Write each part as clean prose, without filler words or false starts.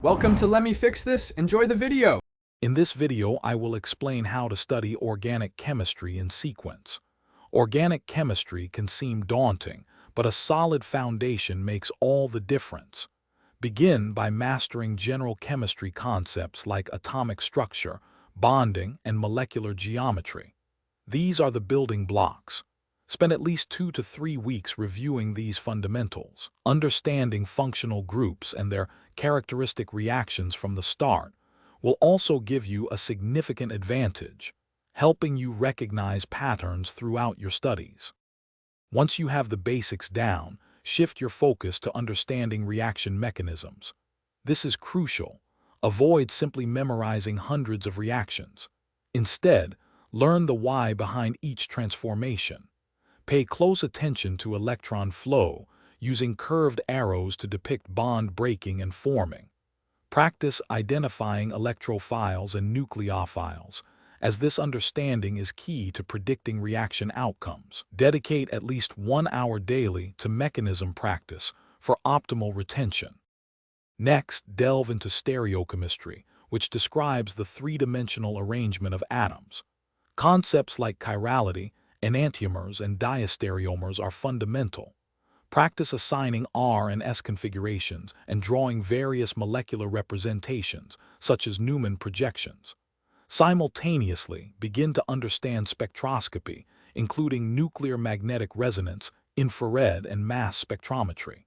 Welcome to Let Me Fix This. Enjoy the video. In this video, I will explain how to study organic chemistry in sequence. Organic chemistry can seem daunting, but a solid foundation makes all the difference. Begin by mastering general chemistry concepts like atomic structure, bonding, and molecular geometry. These are the building blocks. Spend at least 2 to 3 weeks reviewing these fundamentals, understanding functional groups and their characteristic reactions from the start will also give you a significant advantage, helping you recognize patterns throughout your studies. Once you have the basics down, shift your focus to understanding reaction mechanisms. This is crucial. Avoid simply memorizing hundreds of reactions. Instead, learn the why behind each transformation. Pay close attention to electron flow, using curved arrows to depict bond breaking and forming. Practice identifying electrophiles and nucleophiles, as this understanding is key to predicting reaction outcomes. Dedicate at least 1 hour daily to mechanism practice for optimal retention. Next, delve into stereochemistry, which describes the three-dimensional arrangement of atoms. Concepts like chirality, enantiomers, and diastereomers are fundamental. Practice assigning R and S configurations and drawing various molecular representations, such as Newman projections. Simultaneously, begin to understand spectroscopy, including nuclear magnetic resonance, infrared, and mass spectrometry.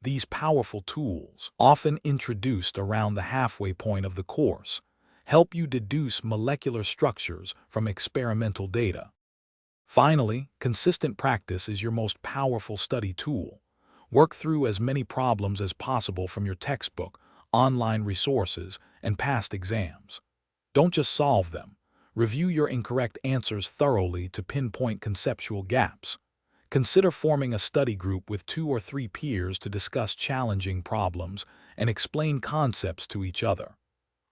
These powerful tools, often introduced around the halfway point of the course, help you deduce molecular structures from experimental data. Finally, consistent practice is your most powerful study tool. Work through as many problems as possible from your textbook, online resources, and past exams. Don't just solve them. Review your incorrect answers thoroughly to pinpoint conceptual gaps. Consider forming a study group with 2 or 3 peers to discuss challenging problems and explain concepts to each other.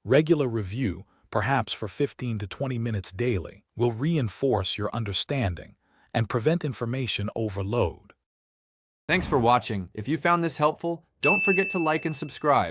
Regular review, perhaps for 15 to 20 minutes daily, will reinforce your understanding and prevent information overload. Thanks for watching. If you found this helpful, don't forget to like and subscribe.